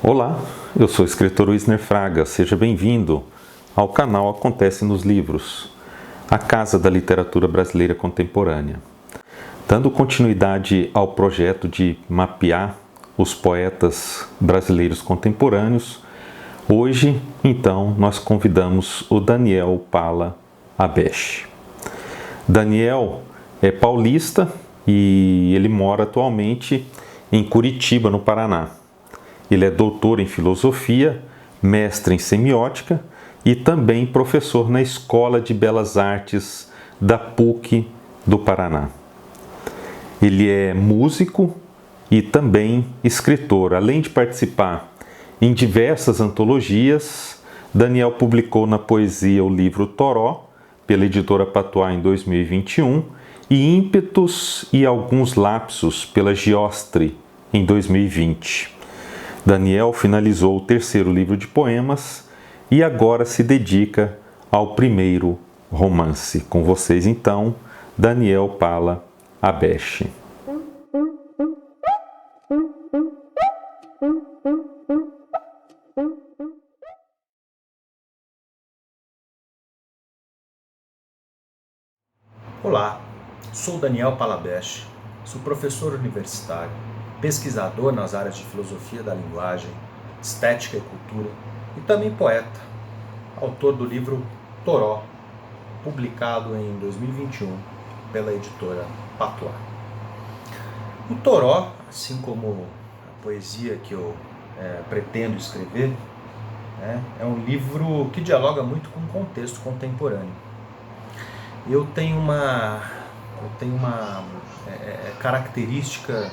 Olá, eu sou o escritor Wisner Fraga, seja bem-vindo ao canal Acontece nos Livros, a casa da literatura brasileira contemporânea. Dando continuidade ao projeto de mapear os poetas brasileiros contemporâneos, hoje, então, nós convidamos o Daniel Pala Abesche. Daniel é paulista e ele mora atualmente em Curitiba, no Paraná. Ele é doutor em filosofia, mestre em semiótica e também professor na Escola de Belas Artes da PUC do Paraná. Ele é músico e também escritor. Além de participar em diversas antologias, Daniel publicou na poesia o livro Toró, pela editora Patois em 2021, e Ímpetos e Alguns Lapsos, pela Giostre, em 2020. Daniel finalizou o terceiro livro de poemas e agora se dedica ao primeiro romance. Com vocês, então, Daniel Pala Abesche. Olá, sou Daniel Pala Abesche, sou professor universitário, pesquisador nas áreas de filosofia da linguagem, estética e cultura e também poeta, autor do livro Toró, publicado em 2021 pela editora Patois. O Toró, assim como a poesia que eu pretendo escrever, é um livro que dialoga muito com o contexto contemporâneo. Eu tenho uma característica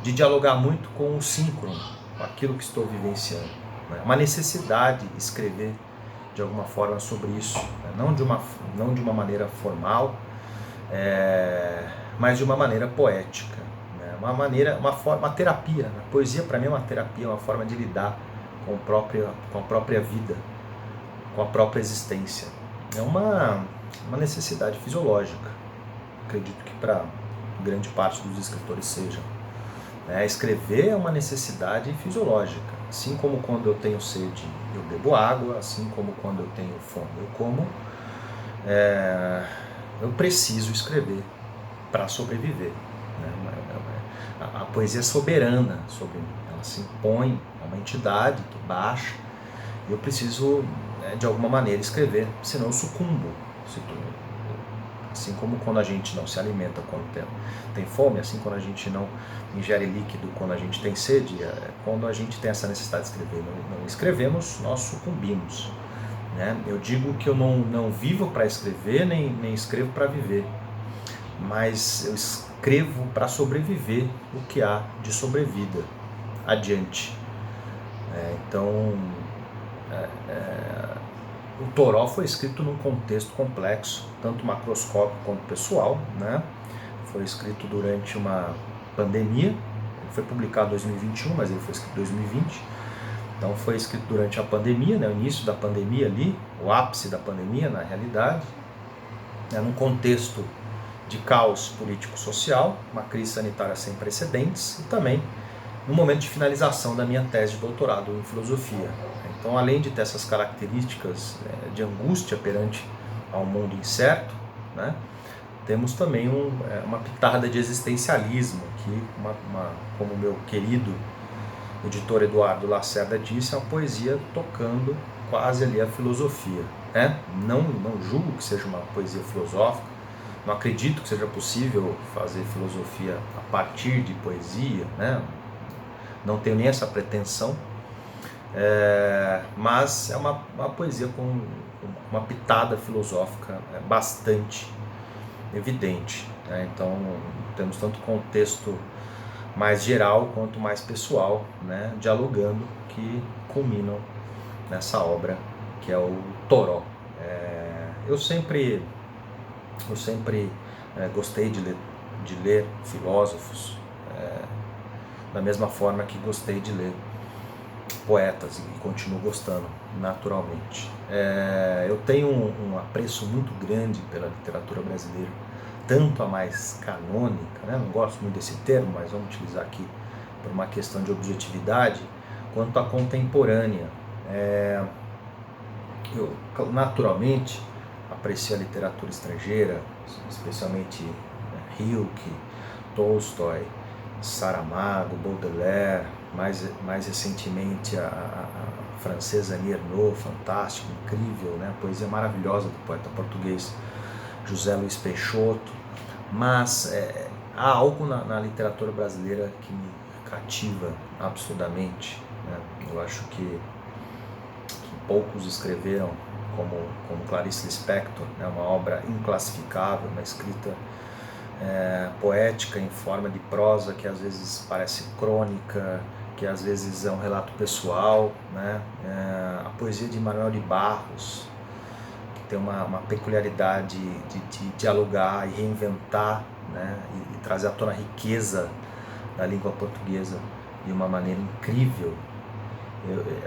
de dialogar muito com o síncrono, com aquilo que estou vivenciando. Uma necessidade de escrever de alguma forma sobre isso, não de uma maneira formal, mas de uma maneira poética, uma terapia. A poesia para mim é uma terapia, uma forma de lidar com a própria vida, com a própria existência. É uma necessidade fisiológica, acredito que para grande parte dos escritores seja. Escrever é uma necessidade fisiológica, assim como quando eu tenho sede eu bebo água, assim como quando eu tenho fome eu como, eu preciso escrever para sobreviver. A poesia é soberana sobre mim, ela se impõe a uma entidade que baixa e eu preciso de alguma maneira escrever, senão eu sucumbo. Assim como quando a gente não se alimenta quando tem fome, assim quando a gente não ingere líquido quando a gente tem sede, quando a gente tem essa necessidade de escrever, não escrevemos, nós sucumbimos. Eu digo que eu não vivo para escrever, nem escrevo para viver, mas eu escrevo para sobreviver o que há de sobrevida adiante. Então, o Toró foi escrito num contexto complexo, tanto macroscópico quanto pessoal, Foi escrito durante uma pandemia, ele foi publicado em 2021, mas ele foi escrito em 2020. Então foi escrito durante a pandemia, o início da pandemia ali, o ápice da pandemia na realidade, num contexto de caos político-social, uma crise sanitária sem precedentes e também no momento de finalização da minha tese de doutorado em filosofia. Então, além de ter essas características de angústia perante ao mundo incerto, temos também uma pitada de existencialismo, que, como meu querido editor Eduardo Lacerda disse, é uma poesia tocando quase ali a filosofia. Não julgo que seja uma poesia filosófica, não acredito que seja possível fazer filosofia a partir de poesia, não tenho nem essa pretensão, mas é uma poesia com uma pitada filosófica bastante evidente. Então temos tanto contexto mais geral quanto mais pessoal, dialogando, que culminam nessa obra que é o Toró. Eu sempre gostei de ler filósofos, da mesma forma que gostei de ler poetas e continuo gostando naturalmente. Eu tenho um apreço muito grande pela literatura brasileira, tanto a mais canônica, não gosto muito desse termo, mas vamos utilizar aqui por uma questão de objetividade, quanto à contemporânea. Eu naturalmente aprecio a literatura estrangeira, especialmente Rilke, Tolstói, Saramago, Baudelaire, mais recentemente a francesa Annie Ernaux, fantástico, incrível, né? A poesia maravilhosa do poeta português José Luiz Peixoto. Mas há algo na literatura brasileira que me cativa absurdamente, né? Eu acho que poucos escreveram como Clarice Lispector, né? Uma obra inclassificável, uma escrita poética em forma de prosa que às vezes parece crônica, que às vezes é um relato pessoal, né? A poesia de Manuel de Barros, que tem uma peculiaridade de dialogar e reinventar, né? E trazer à tona a riqueza da língua portuguesa de uma maneira incrível.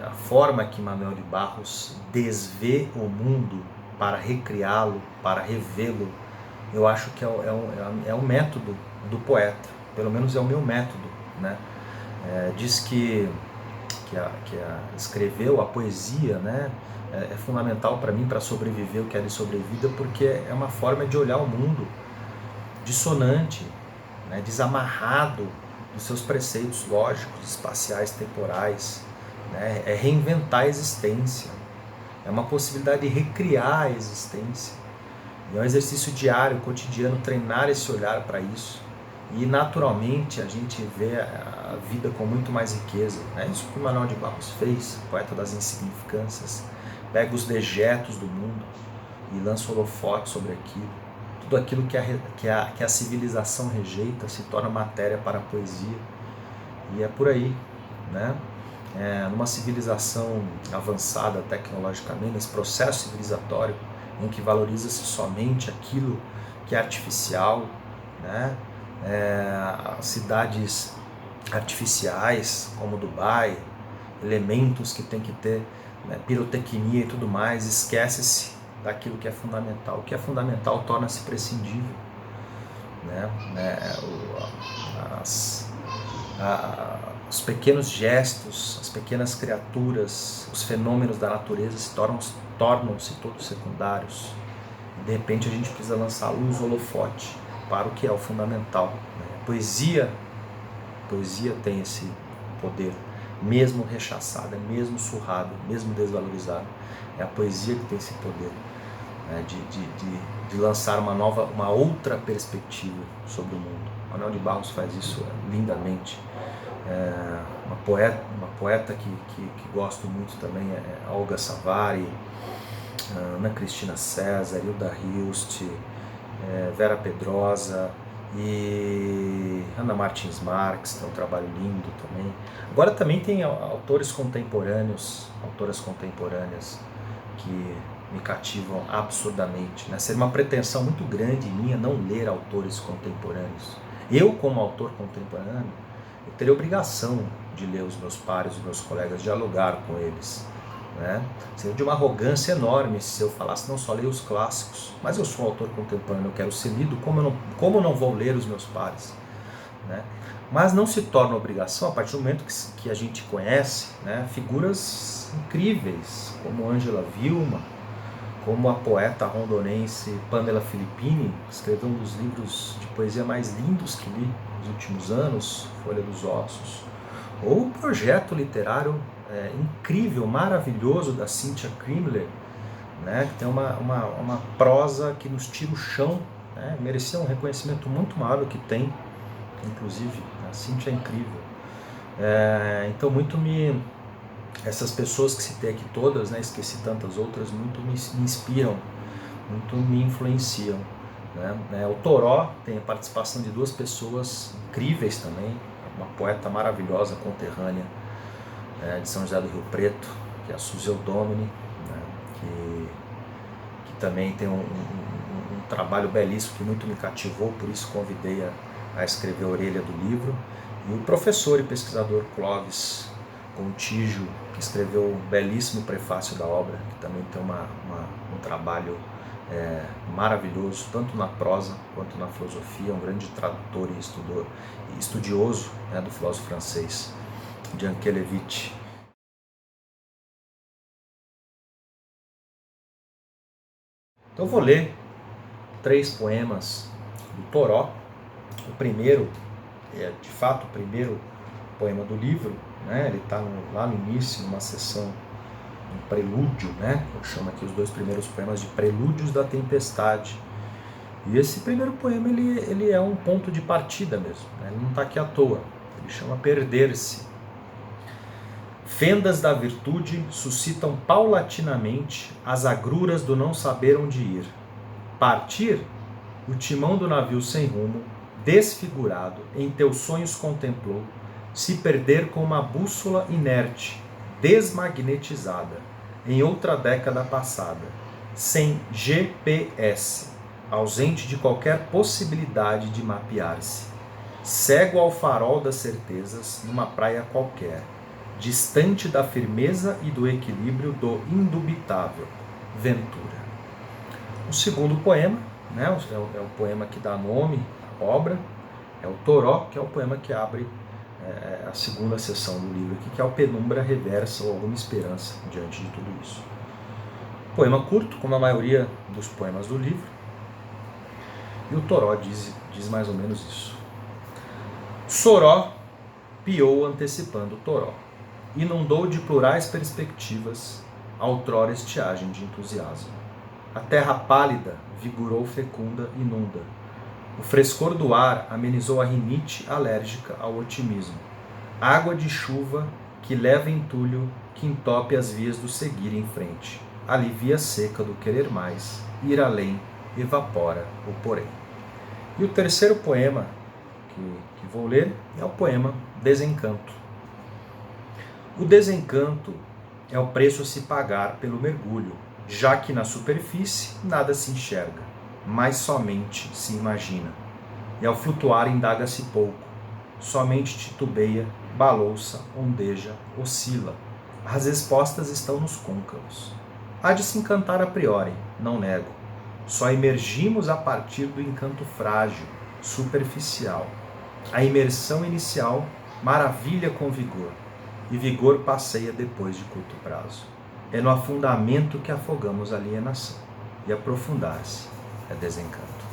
A forma que Manuel de Barros desvê o mundo para recriá-lo, para revê-lo, eu acho que é um método do poeta, pelo menos é o meu método, né? Diz que escreveu a poesia, né? É fundamental para mim para sobreviver o que é de sobrevida, porque é uma forma de olhar o mundo dissonante, né? Desamarrado dos seus preceitos lógicos, espaciais, temporais, né? É reinventar a existência, é uma possibilidade de recriar a existência. É um exercício diário, cotidiano, treinar esse olhar para isso. E naturalmente a gente vê a vida com muito mais riqueza. É isso que o Manuel de Barros fez, poeta das insignificâncias. Pega os dejetos do mundo e lança holofote sobre aquilo. Tudo aquilo que a civilização rejeita se torna matéria para a poesia. E é por aí, né? Numa civilização avançada tecnologicamente, nesse processo civilizatório, em que valoriza-se somente aquilo que é artificial, né? Cidades artificiais como Dubai, elementos que tem que ter, né, pirotecnia e tudo mais, esquece-se daquilo que é fundamental. O que é fundamental torna-se prescindível, né? Os pequenos gestos, as pequenas criaturas, os fenômenos da natureza tornam-se todos secundários. De repente a gente precisa lançar a luz, o holofote para o que é o fundamental, né? A poesia tem esse poder, mesmo rechaçada, mesmo surrada, mesmo desvalorizada. É a poesia que tem esse poder, né? de lançar uma outra perspectiva sobre o mundo. Manuel de Barros faz isso lindamente. Uma poeta que gosto muito também é Olga Savari, Ana Cristina César, Hilda Hilst, Vera Pedrosa e Ana Martins Marques, que é um trabalho lindo também. Agora também tem autoras contemporâneas que me cativam absurdamente, né? Seria uma pretensão muito grande minha não ler autores contemporâneos. Eu, como autor contemporâneo, eu teria obrigação de ler os meus pares, os meus colegas, dialogar com eles, né? Seria de uma arrogância enorme se eu falasse, não, só leio os clássicos, mas eu sou um autor contemporâneo, eu quero ser lido, como eu não vou ler os meus pares, né? Mas não se torna obrigação a partir do momento que a gente conhece, né, figuras incríveis, como Ângela Vilma, como a poeta rondonense Pamela Filippini, que escreveu um dos livros de poesia mais lindos que li nos últimos anos, Folha dos Ossos, ou o projeto literário incrível, maravilhoso da Cynthia Krimler, né, que tem uma prosa que nos tira o chão, né, merecia um reconhecimento muito maior do que tem, inclusive, a Cynthia é incrível. Então essas pessoas que citei aqui todas, né, esqueci tantas outras, muito me inspiram, muito me influenciam, né? O Toró tem a participação de duas pessoas incríveis também, uma poeta maravilhosa, conterrânea, de São José do Rio Preto, que é a Suzy Domini, né, que também tem um trabalho belíssimo que muito me cativou, por isso convidei a escrever a orelha do livro, e o professor e pesquisador Clóvis Contígio, que escreveu um belíssimo prefácio da obra, que também tem um trabalho maravilhoso, tanto na prosa quanto na filosofia, um grande tradutor e estudioso, né, do filósofo francês Jean Kelevitch. Então eu vou ler 3 poemas do Toró. O primeiro, de fato o primeiro poema do livro, né? Ele está lá no início, numa sessão, um prelúdio, né? Eu chamo aqui os 2 primeiros poemas de Prelúdios da Tempestade. E esse primeiro poema ele é um ponto de partida mesmo, né? Ele não está aqui à toa, ele chama Perder-se. Fendas da virtude suscitam paulatinamente as agruras do não saber onde ir. Partir, o timão do navio sem rumo, desfigurado, em teus sonhos contemplou, se perder com uma bússola inerte, desmagnetizada, em outra década passada, sem GPS, ausente de qualquer possibilidade de mapear-se, cego ao farol das certezas, numa praia qualquer, distante da firmeza e do equilíbrio do indubitável, ventura. O segundo poema, né, é o poema que dá nome à obra, é o Toró, que é o poema que abre a segunda sessão do livro aqui, que é o Penumbra Reversa, ou Alguma Esperança diante de tudo isso. Poema curto, como a maioria dos poemas do livro, e o Toró diz mais ou menos isso. Soró piou antecipando o Toró, inundou de plurais perspectivas a outrora estiagem de entusiasmo. A terra pálida vigorou fecunda inunda. O frescor do ar amenizou a rinite alérgica ao otimismo. Água de chuva que leva entulho, que entope as vias do seguir em frente. Alivia a seca do querer mais, ir além, evapora o porém. E o terceiro poema que vou ler é o poema Desencanto. O desencanto é o preço a se pagar pelo mergulho, já que na superfície nada se enxerga, mas somente se imagina. E ao flutuar indaga-se pouco, somente titubeia, balouça, ondeja, oscila. As respostas estão nos côncavos. Há de se encantar a priori, não nego. Só emergimos a partir do encanto frágil, superficial. A imersão inicial maravilha com vigor, e vigor passeia depois de curto prazo. É no afundamento que afogamos a alienação, e aprofundar-se é desencanto.